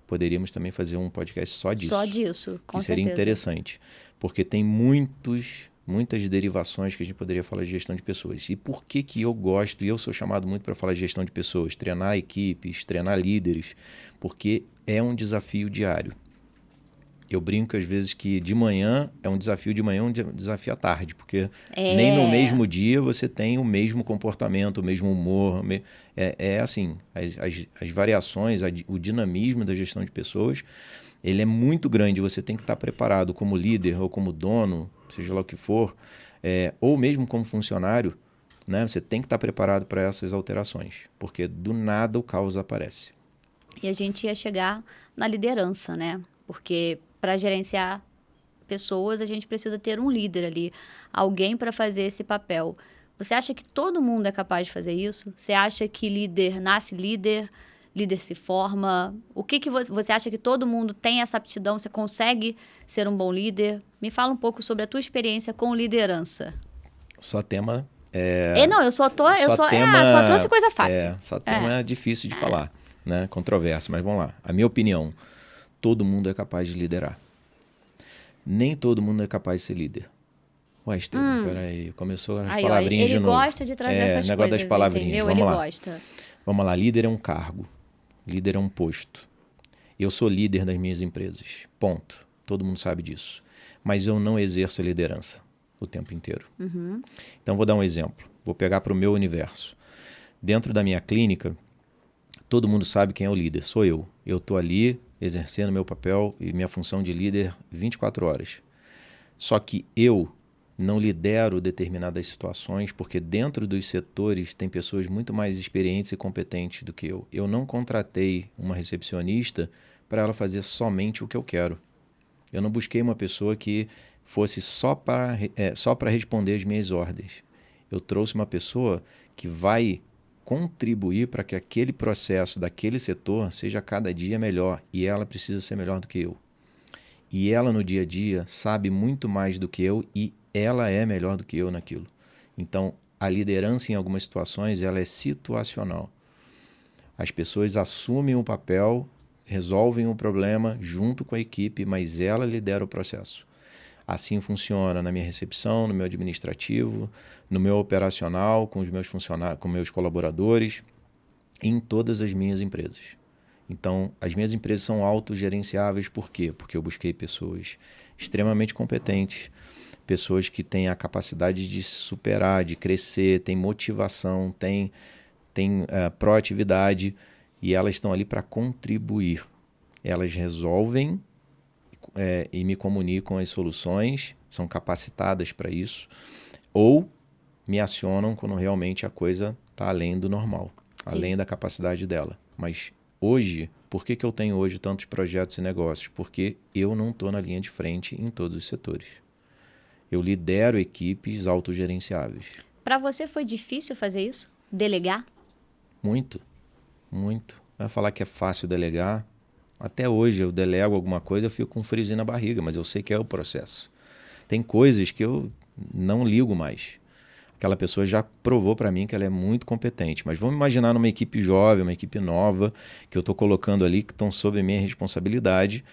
Poderíamos também fazer um podcast só disso. Só disso, com certeza. Seria interessante, porque tem muitas derivações que a gente poderia falar de gestão de pessoas. E por que eu gosto, e eu sou chamado muito para falar de gestão de pessoas, treinar equipes, treinar líderes, porque é um desafio diário. Eu brinco às vezes que de manhã é um desafio de manhã, um desafio à tarde, porque nem no mesmo dia você tem o mesmo comportamento, o mesmo humor. É assim, as variações, o dinamismo da gestão de pessoas, ele é muito grande. Você tem que estar preparado como líder ou como dono, seja lá o que for, ou mesmo como funcionário, né? Você tem que estar preparado para essas alterações, porque do nada o caos aparece. E a gente ia chegar na liderança, né? Porque para gerenciar pessoas, a gente precisa ter um líder ali, alguém para fazer esse papel. Você acha que todo mundo é capaz de fazer isso? Você acha que líder nasce líder, líder se forma? O que você acha que todo mundo tem essa aptidão? Você consegue ser um bom líder? Me fala um pouco sobre a tua experiência com liderança. Só tema... Não, eu só trouxe coisa fácil. Só tema difícil de falar, né? Controverso, mas vamos lá. A minha opinião, todo mundo é capaz de liderar. Nem todo mundo é capaz de ser líder. Ué, Estevam, peraí, começou as palavrinhas de novo. Ele gosta de trazer essas negócio coisas, das palavrinhas. entendeu? Vamos Ele lá. gosta. Vamos lá, líder é um cargo. Líder é um posto. Eu sou líder das minhas empresas. Ponto. Todo mundo sabe disso. Mas eu não exerço a liderança o tempo inteiro. Então, vou dar um exemplo. Vou pegar para o meu universo. Dentro da minha clínica, todo mundo sabe quem é o líder. Sou eu. Eu estou ali exercendo meu papel e minha função de líder 24 horas. Só que eu não lidero determinadas situações porque dentro dos setores tem pessoas muito mais experientes e competentes do que eu. Eu não contratei uma recepcionista para ela fazer somente o que eu quero. Eu não busquei uma pessoa que fosse só para responder as minhas ordens. Eu trouxe uma pessoa que vai contribuir para que aquele processo daquele setor seja cada dia melhor e ela precisa ser melhor do que eu. E ela no dia a dia sabe muito mais do que eu e ela é melhor do que eu naquilo. Então, a liderança em algumas situações ela é situacional. As pessoas assumem um papel, resolvem um problema junto com a equipe, mas ela lidera o processo. Assim funciona na minha recepção, no meu administrativo, no meu operacional, com os meus funcionários, com meus colaboradores, em todas as minhas empresas. Então, as minhas empresas são autogerenciáveis. Por quê? Porque eu busquei pessoas extremamente competentes, pessoas que têm a capacidade de se superar, de crescer, têm motivação, têm proatividade e elas estão ali para contribuir. Elas resolvem e me comunicam as soluções, são capacitadas para isso, ou me acionam quando realmente a coisa está além do normal, além da capacidade dela. Mas hoje, por que eu tenho hoje tantos projetos e negócios? Porque eu não estou na linha de frente em todos os setores. Eu lidero equipes autogerenciáveis. Para você foi difícil fazer isso? Delegar? Muito, muito. Vai falar que é fácil delegar. Até hoje eu delego alguma coisa, eu fico com um friozinho na barriga, mas eu sei que é o processo. Tem coisas que eu não ligo mais. Aquela pessoa já provou para mim que ela é muito competente. Mas vamos imaginar numa equipe jovem, uma equipe nova, que eu estou colocando ali, que estão sob minha responsabilidade.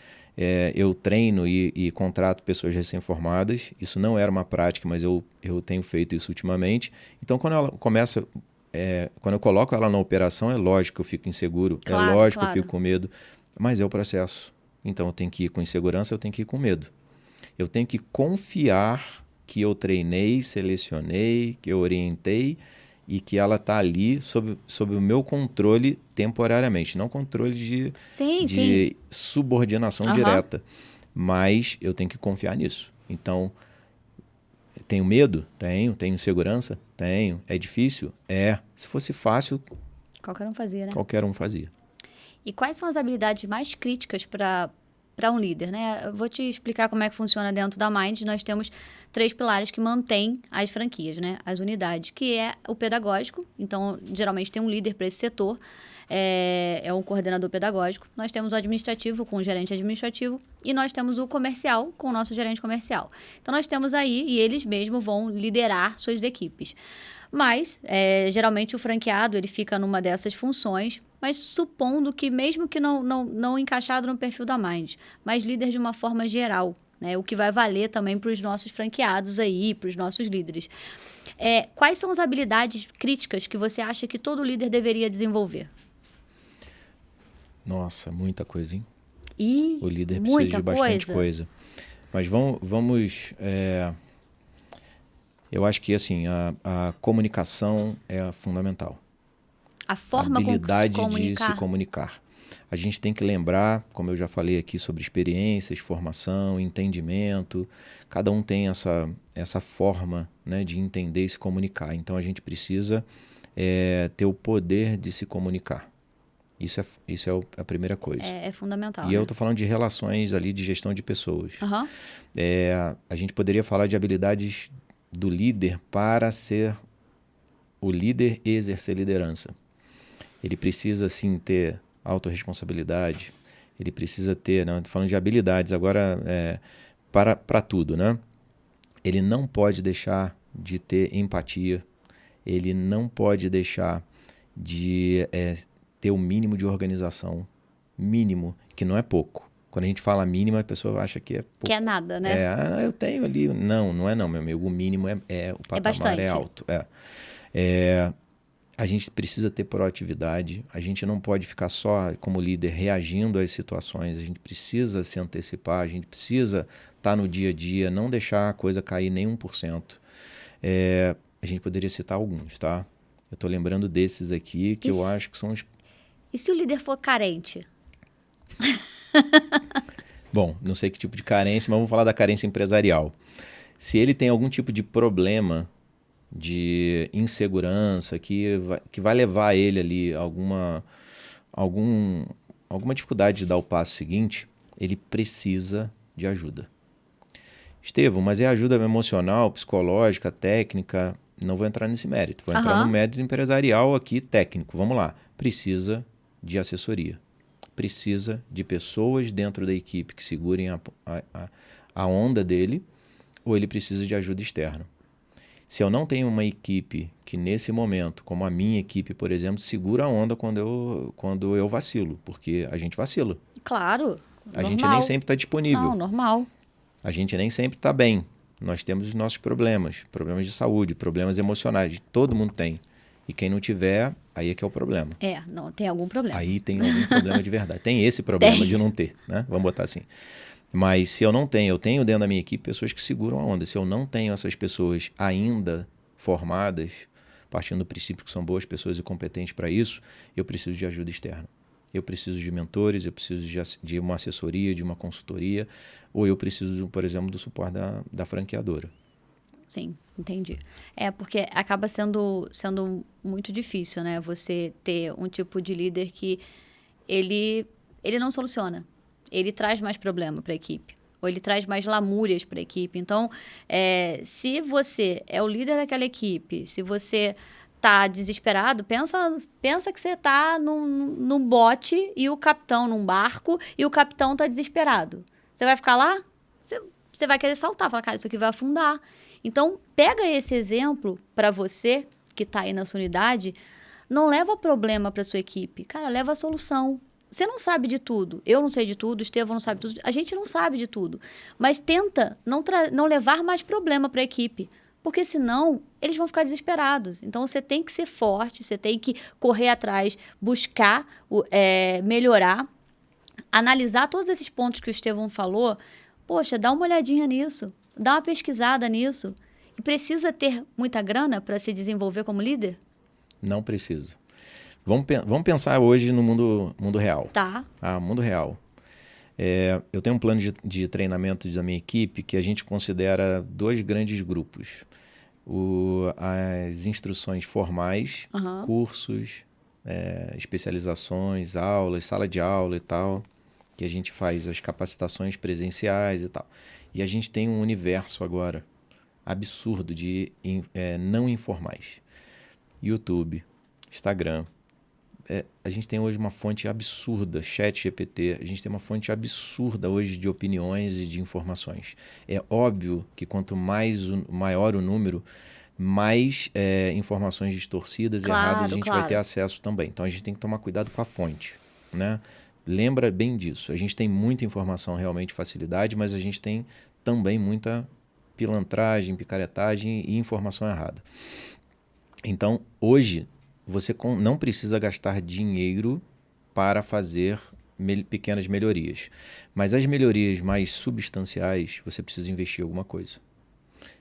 Eu treino e contrato pessoas recém-formadas. Isso não era uma prática, mas eu tenho feito isso ultimamente. Então, quando ela começa... quando eu coloco ela na operação, é lógico que eu fico inseguro, claro, é lógico claro. que eu fico com medo. Mas é o processo. Então, eu tenho que ir com insegurança, eu tenho que ir com medo. Eu tenho que confiar que eu treinei, selecionei, que eu orientei e que ela está ali sob o meu controle temporariamente. Não controle de subordinação direta. Mas eu tenho que confiar nisso. Então, tenho medo? Tenho. Tenho insegurança? Tenho. É difícil? É. Se fosse fácil... Qualquer um fazia, né? Qualquer um fazia. E quais são as habilidades mais críticas para um líder, né? Eu vou te explicar como é que funciona dentro da Mind. Nós temos 3 pilares que mantêm as franquias, né? As unidades, que é o pedagógico. Então, geralmente tem um líder para esse setor, é um coordenador pedagógico. Nós temos o administrativo com o gerente administrativo e nós temos o comercial com o nosso gerente comercial. Então, nós temos aí, e eles mesmos vão liderar suas equipes. Mas, geralmente, o franqueado ele fica numa dessas funções, mas supondo que, mesmo que não encaixado no perfil da Mind, mas líder de uma forma geral, né? O que vai valer também para os nossos franqueados aí, para os nossos líderes. Quais são as habilidades críticas que você acha que todo líder deveria desenvolver? Nossa, muita coisa, hein? E o líder precisa de bastante coisa. coisa. Mas vamos eu acho que assim, a comunicação é fundamental. A forma como se Habilidade de comunicar. se comunicar. A gente tem que lembrar, como eu já falei aqui, sobre experiências, formação, entendimento. Cada um tem essa forma, né, de entender e se comunicar. Então a gente precisa ter o poder de se comunicar. Isso é a primeira coisa. É fundamental, E né? eu estou falando de relações ali, de gestão de pessoas. Aham. A gente poderia falar de habilidades do líder para ser o líder e exercer liderança. Ele precisa, sim, ter autorresponsabilidade. Ele precisa ter, né? Estou falando de habilidades agora para tudo, né? Ele não pode deixar de ter empatia. Ele não pode deixar de ter o mínimo de organização. Mínimo, que não é pouco. Quando a gente fala mínimo, a pessoa acha que é pouco. Que é nada, né? Eu tenho ali. Não é não, meu amigo. O mínimo o patamar bastante. é alto. A gente precisa ter proatividade. A gente não pode ficar só, como líder, reagindo às situações. A gente precisa se antecipar. A gente precisa estar no dia a dia, não deixar a coisa cair nem 1%. A gente poderia citar alguns, tá? Eu estou lembrando desses aqui que eu acho que são os... E se o líder for carente? Bom, não sei que tipo de carência, mas vamos falar da carência empresarial. Se ele tem algum tipo de problema de insegurança que vai levar ele ali a alguma dificuldade de dar o passo seguinte, ele precisa de ajuda. Estevão, mas é ajuda emocional, psicológica, técnica? Não vou entrar nesse mérito. Vou entrar no mérito empresarial aqui, técnico. Vamos lá. Precisa de assessoria. Precisa de pessoas dentro da equipe que segurem a onda dele, ou ele precisa de ajuda externa. Se eu não tenho uma equipe que nesse momento, como a minha equipe, por exemplo, segura a onda quando eu vacilo, porque a gente vacila. Claro, A gente nem sempre está disponível. Não, normal. A gente nem sempre está bem. Nós temos os nossos problemas de saúde, problemas emocionais. Todo mundo tem. E quem não tiver, aí é que é o problema. Não, tem algum problema. Aí tem algum problema de verdade. Tem esse problema de não ter, né? Vamos botar assim. Mas se eu não tenho, eu tenho dentro da minha equipe pessoas que seguram a onda. Se eu não tenho essas pessoas ainda formadas, partindo do princípio que são boas pessoas e competentes para isso, eu preciso de ajuda externa. Eu preciso de mentores, eu preciso de uma assessoria, de uma consultoria, ou eu preciso, por exemplo, do suporte da franqueadora. Sim, entendi. Porque acaba sendo muito difícil, né? Você ter um tipo de líder que ele não soluciona. Ele traz mais problema para a equipe. Ou ele traz mais lamúrias para a equipe. Então, se você é o líder daquela equipe, se você tá desesperado, pensa que você tá num bote e o capitão num barco e o capitão tá desesperado. Você vai ficar lá? Você vai querer saltar, falar, cara, isso aqui vai afundar. Então, pega esse exemplo para você que tá aí na sua unidade, não leva problema para sua equipe, cara, leva a solução. Você não sabe de tudo, eu não sei de tudo, o Estevão não sabe de tudo, a gente não sabe de tudo. Mas tenta não levar mais problema para a equipe. Porque senão eles vão ficar desesperados. Então você tem que ser forte, você tem que correr atrás, buscar melhorar, analisar todos esses pontos que o Estevão falou. Poxa, dá uma olhadinha nisso, dá uma pesquisada nisso. E precisa ter muita grana para se desenvolver como líder? Não precisa. Vamos pensar hoje no mundo real. Tá. Mundo real. Eu tenho um plano de treinamento da minha equipe que a gente considera 2 grandes grupos. As instruções formais, cursos, especializações, aulas, sala de aula e tal, que a gente faz as capacitações presenciais e tal. E a gente tem um universo agora absurdo de não informais. YouTube, Instagram. A gente tem hoje uma fonte absurda, ChatGPT, a gente tem uma fonte absurda hoje de opiniões e de informações. É óbvio que quanto maior o número, mais informações distorcidas e erradas a gente vai ter acesso também. Então a gente tem que tomar cuidado com a fonte, né? Lembra bem disso. A gente tem muita informação, realmente, facilidade, mas a gente tem também muita pilantragem, picaretagem e informação errada. Então, hoje, você não precisa gastar dinheiro para fazer pequenas melhorias. Mas as melhorias mais substanciais, você precisa investir em alguma coisa.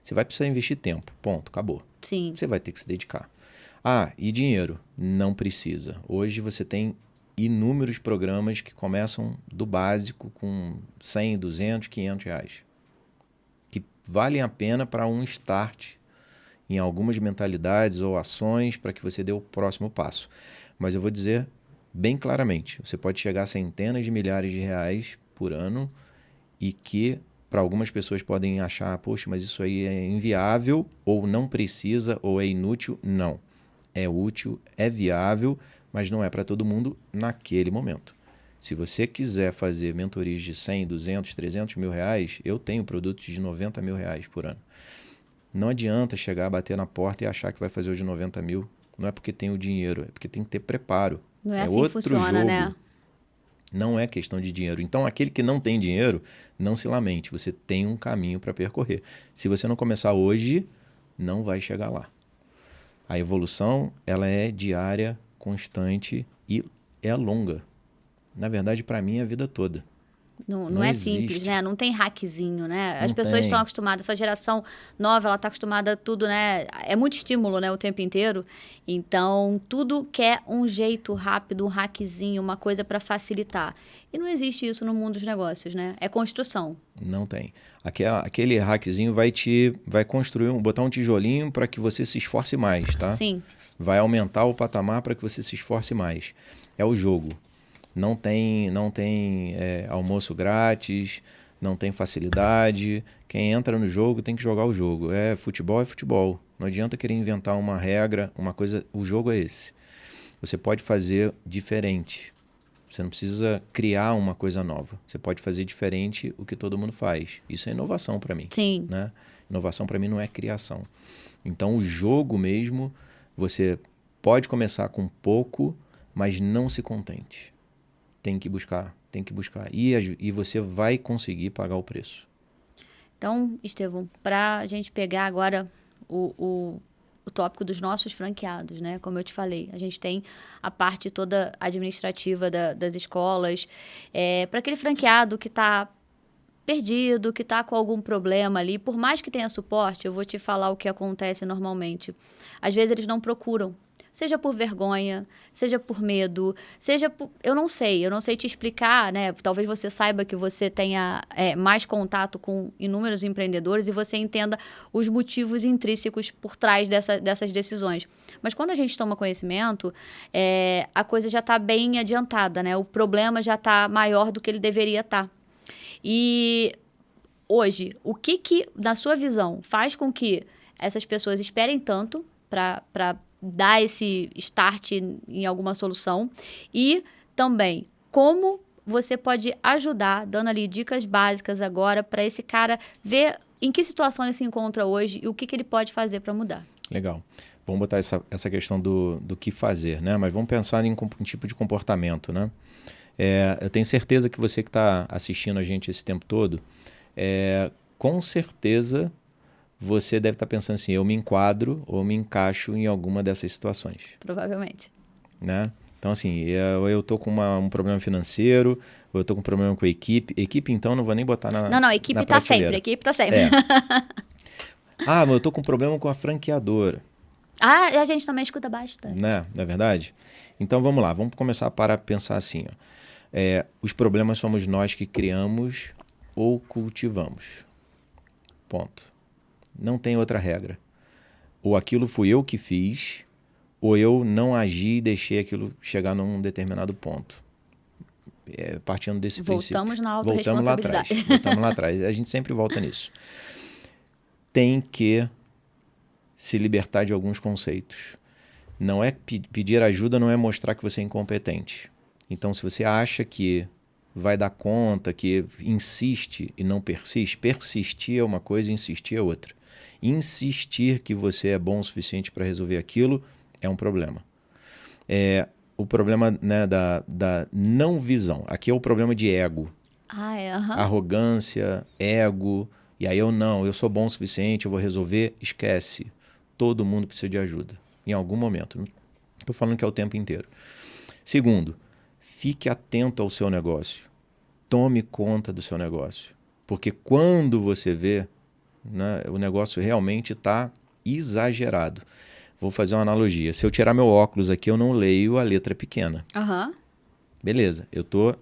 Você vai precisar investir tempo, ponto, acabou. Sim. Você vai ter que se dedicar. Ah, e dinheiro? Não precisa. Hoje você tem inúmeros programas que começam do básico com 100, 200, 500 reais. Que valem a pena para um start em algumas mentalidades ou ações para que você dê o próximo passo. Mas eu vou dizer bem claramente, você pode chegar a centenas de milhares de reais por ano e que para algumas pessoas podem achar, poxa, mas isso aí é inviável, ou não precisa, ou é inútil. Não. É útil, é viável, mas não é para todo mundo naquele momento. Se você quiser fazer mentorias de 100, 200, 300 mil reais, eu tenho produtos de 90 mil reais por ano. Não adianta chegar, bater na porta e achar que vai fazer o de 90 mil. Não é porque tem o dinheiro, é porque tem que ter preparo. Não é assim que outro funciona, jogo. né? Não é questão de dinheiro. Então, aquele que não tem dinheiro, não se lamente. Você tem um caminho para percorrer. Se você não começar hoje, não vai chegar lá. A evolução, ela é diária, constante e é longa. Na verdade, para mim, é a vida toda. Não é simples, existe. né? Não tem hackzinho, né? As Não pessoas tem. estão acostumadas, essa geração nova, ela está acostumada a tudo, né? É muito estímulo, né? O tempo inteiro. Então, tudo quer um jeito rápido, um hackzinho, uma coisa para facilitar. E não existe isso no mundo dos negócios, né? É construção. Não tem. Aquele hackzinho vai construir, botar um tijolinho para que você se esforce mais, tá? Sim. Vai aumentar o patamar para que você se esforce mais. É o jogo. Não tem almoço grátis, não tem facilidade. Quem entra no jogo tem que jogar o jogo. É futebol. Não adianta querer inventar uma regra, uma coisa. O jogo é esse. Você pode fazer diferente. Você não precisa criar uma coisa nova. Você pode fazer diferente o que todo mundo faz. Isso é inovação para mim. Sim. Né? Inovação para mim não é criação. Então o jogo mesmo, você pode começar com pouco, mas não se contente. Tem que buscar. E você vai conseguir pagar o preço. Então, Estevão, para a gente pegar agora o tópico dos nossos franqueados, né? Como eu te falei, a gente tem a parte toda administrativa das escolas. Para aquele franqueado que está perdido, que está com algum problema ali, por mais que tenha suporte, eu vou te falar o que acontece normalmente. Às vezes eles não procuram. Seja por vergonha, seja por medo, seja por... Eu não sei te explicar, né? Talvez você saiba que você tenha mais contato com inúmeros empreendedores e você entenda os motivos intrínsecos por trás dessas decisões. Mas quando a gente toma conhecimento, a coisa já está bem adiantada, né? O problema já está maior do que ele deveria estar. E hoje, o que, na sua visão, faz com que essas pessoas esperem tanto para dar esse start em alguma solução? E também, como você pode ajudar, dando ali dicas básicas agora, para esse cara ver em que situação ele se encontra hoje e o que ele pode fazer para mudar? Legal. Vamos botar essa questão do que fazer, né? Mas vamos pensar em um tipo de comportamento, né? Eu tenho certeza que você que está assistindo a gente esse tempo todo, com certeza você deve estar pensando assim, eu me enquadro ou me encaixo em alguma dessas situações. Provavelmente. Né? Então, assim, eu estou com um problema financeiro, ou eu estou com um problema com a equipe. Equipe, então, não vou nem botar na Não, a equipe está sempre, a equipe está sempre. Mas eu estou com um problema com a franqueadora. A gente também escuta bastante. Né? Não é verdade? Então, vamos lá, vamos começar a pensar assim. Ó. Os problemas somos nós que criamos ou cultivamos. Ponto. Não tem outra regra. Ou aquilo fui eu que fiz, ou eu não agi e deixei aquilo chegar num determinado ponto. Partindo desse princípio. Voltamos na autorresponsabilidade. Voltamos lá atrás. A gente sempre volta nisso. Tem que se libertar de alguns conceitos. Não é pedir ajuda, não é mostrar que você é incompetente. Então, se você acha que vai dar conta, que insiste e não persiste, persistir é uma coisa e insistir é outra. Insistir que você é bom o suficiente para resolver aquilo é um problema. O problema, né, da não visão. Aqui é o problema de ego. Arrogância, ego. E aí eu sou bom o suficiente, eu vou resolver. Esquece. Todo mundo precisa de ajuda. Em algum momento. Não estou falando que é o tempo inteiro. Segundo, fique atento ao seu negócio. Tome conta do seu negócio. Porque quando você vê, né, o negócio realmente está exagerado. Vou fazer uma analogia. Se eu tirar meu óculos aqui, eu não leio a letra pequena. Aham. Beleza,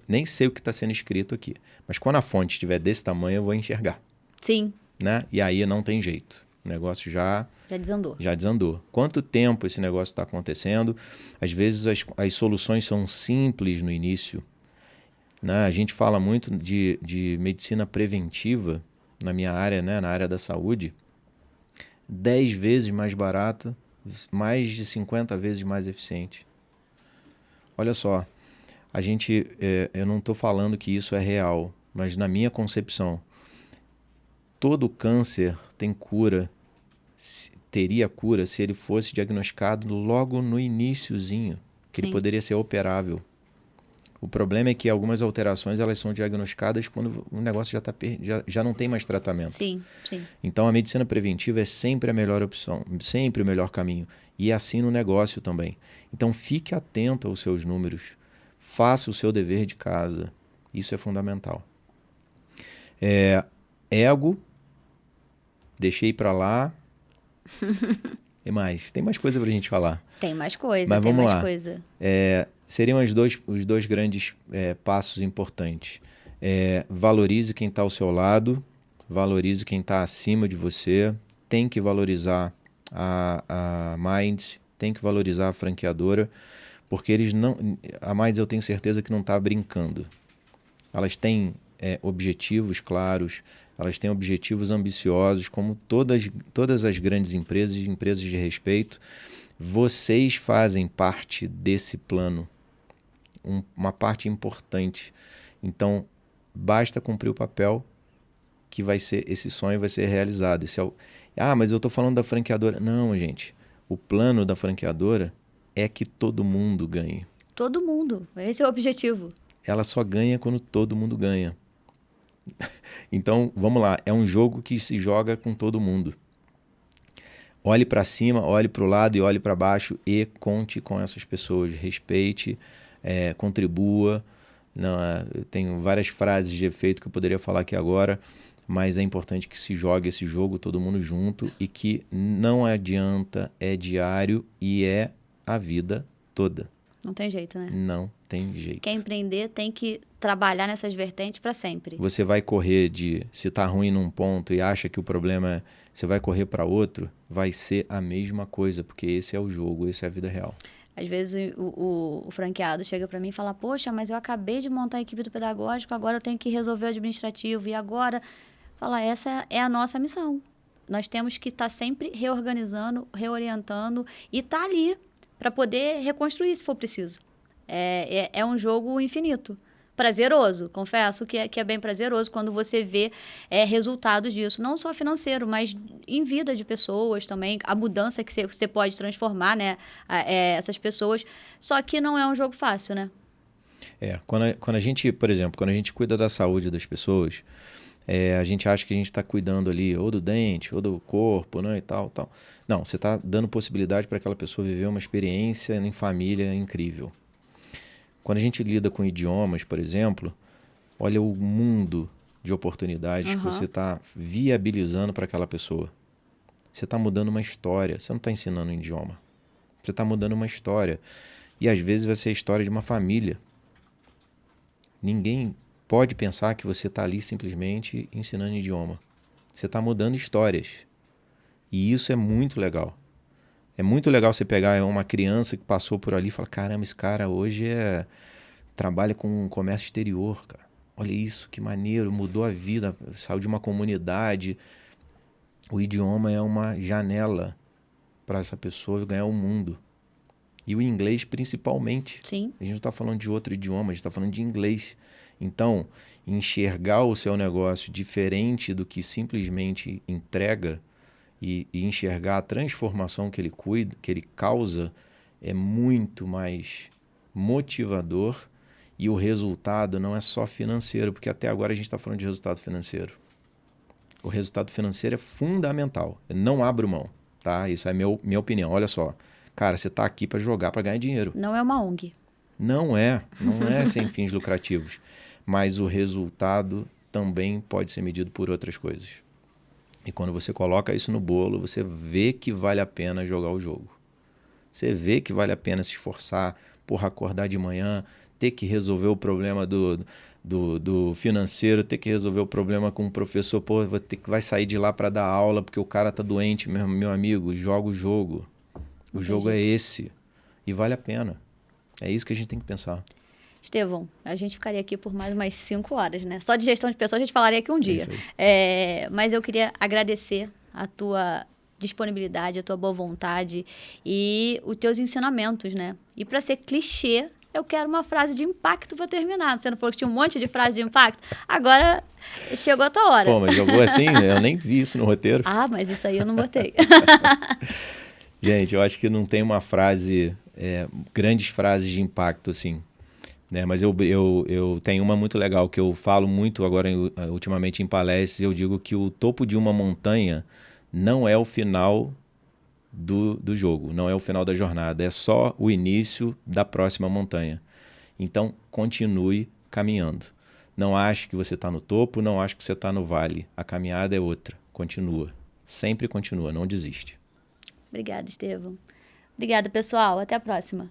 nem sei o que está sendo escrito aqui. Mas quando a fonte estiver desse tamanho, eu vou enxergar. Sim. Né? E aí não tem jeito. O negócio já desandou. Já desandou. Quanto tempo esse negócio está acontecendo? Às vezes as soluções são simples no início. Né? A gente fala muito de medicina preventiva na minha área, né? Na área da saúde. 10 vezes mais barata, mais de 50 vezes mais eficiente. Olha só, eu não estou falando que isso é real, mas na minha concepção, todo câncer tem cura, teria cura se ele fosse diagnosticado logo no iniciozinho, que Sim. ele poderia ser operável. O problema é que algumas alterações elas são diagnosticadas quando o negócio já não tem mais tratamento. Sim, sim. Então a medicina preventiva é sempre a melhor opção, sempre o melhor caminho. E assim no negócio também. Então fique atento aos seus números, faça o seu dever de casa. Isso é fundamental. Ego, deixei para lá. E mais? Tem mais coisa para a gente falar. Tem mais coisa, mas tem vamos mais lá. coisa. Seriam os dois grandes passos importantes. Valorize quem está ao seu lado, valorize quem está acima de você, tem que valorizar a Minds, tem que valorizar a franqueadora, porque a Minds eu tenho certeza que não está brincando. Elas têm objetivos claros, elas têm objetivos ambiciosos, como todas as grandes empresas de respeito. Vocês fazem parte desse plano, uma parte importante. Então, basta cumprir o papel que esse sonho vai ser realizado. Mas eu estou falando da franqueadora. Não, gente. O plano da franqueadora é que todo mundo ganhe. Todo mundo. Esse é o objetivo. Ela só ganha quando todo mundo ganha. Então, vamos lá. É um jogo que se joga com todo mundo. Olhe para cima, olhe para o lado e olhe para baixo e conte com essas pessoas. Respeite, contribua. Não, eu tenho várias frases de efeito que eu poderia falar aqui agora, mas é importante que se jogue esse jogo todo mundo junto e que não adianta, é diário e é a vida toda. Não tem jeito, né? Não tem jeito. Quer empreender tem que trabalhar nessas vertentes para sempre. Você vai correr se tá ruim num ponto e acha que o problema você vai correr para outro, vai ser a mesma coisa, porque esse é o jogo, esse é a vida real. Às vezes o franqueado chega para mim e fala, poxa, mas eu acabei de montar a equipe do pedagógico, agora eu tenho que resolver o administrativo, e agora... Fala, essa é a nossa missão. Nós temos que estar sempre reorganizando, reorientando e estar ali para poder reconstruir se for preciso. É um jogo infinito. Prazeroso, confesso que é bem prazeroso quando você vê resultados disso. Não só financeiro, mas em vida de pessoas também. A mudança que você pode transformar, né, essas pessoas. Só que não é um jogo fácil, né? Quando a gente, por exemplo, quando a gente cuida da saúde das pessoas... a gente acha que a gente está cuidando ali ou do dente, ou do corpo, né, e tal. Não, você está dando possibilidade para aquela pessoa viver uma experiência em família incrível. Quando a gente lida com idiomas, por exemplo, olha o mundo de oportunidades que você está viabilizando para aquela pessoa. Você está mudando uma história, você não está ensinando um idioma. Você está mudando uma história. E às vezes vai ser a história de uma família. Ninguém pode pensar que você está ali simplesmente ensinando idioma. Você está mudando histórias. E isso é muito legal. É muito legal você pegar uma criança que passou por ali e falar, caramba, esse cara hoje trabalha com comércio exterior, cara. Olha isso, que maneiro, mudou a vida, saiu de uma comunidade. O idioma é uma janela para essa pessoa ganhar o mundo. E o inglês principalmente. Sim. A gente não está falando de outro idioma, a gente está falando de inglês. Então, enxergar o seu negócio diferente do que simplesmente entrega e enxergar a transformação que ele causa é muito mais motivador, e o resultado não é só financeiro, porque até agora a gente está falando de resultado financeiro. O resultado financeiro é fundamental. Eu não abro mão, tá? Isso é minha opinião. Olha só, cara, você está aqui para jogar, para ganhar dinheiro. Não é uma ONG. Não é sem fins lucrativos. Mas o resultado também pode ser medido por outras coisas. E quando você coloca isso no bolo, você vê que vale a pena jogar o jogo. Você vê que vale a pena se esforçar, acordar de manhã, ter que resolver o problema do financeiro, ter que resolver o problema com o professor, vai sair de lá para dar aula porque o cara tá doente, meu amigo, joga o jogo. O jogo é esse. E vale a pena. É isso que a gente tem que pensar. Estevão, a gente ficaria aqui por mais umas 5 horas, né? Só de gestão de pessoas a gente falaria aqui um dia. Mas eu queria agradecer a tua disponibilidade, a tua boa vontade e os teus ensinamentos, né? E para ser clichê, eu quero uma frase de impacto para terminar. Você não falou que tinha um monte de frase de impacto? Agora chegou a tua hora. Pô, mas jogou assim? Eu nem vi isso no roteiro. Ah, mas isso aí eu não botei. Gente, eu acho que não tem uma frase, grandes frases de impacto, assim. Né? Mas eu tenho uma muito legal que eu falo muito agora, ultimamente em palestras. Eu digo que o topo de uma montanha não é o final do jogo, não é o final da jornada, é só o início da próxima montanha. Então, continue caminhando. Não ache que você está no topo, não ache que você está no vale. A caminhada é outra. Continua. Sempre continua, não desiste. Obrigada, Estevão. Obrigada, pessoal. Até a próxima.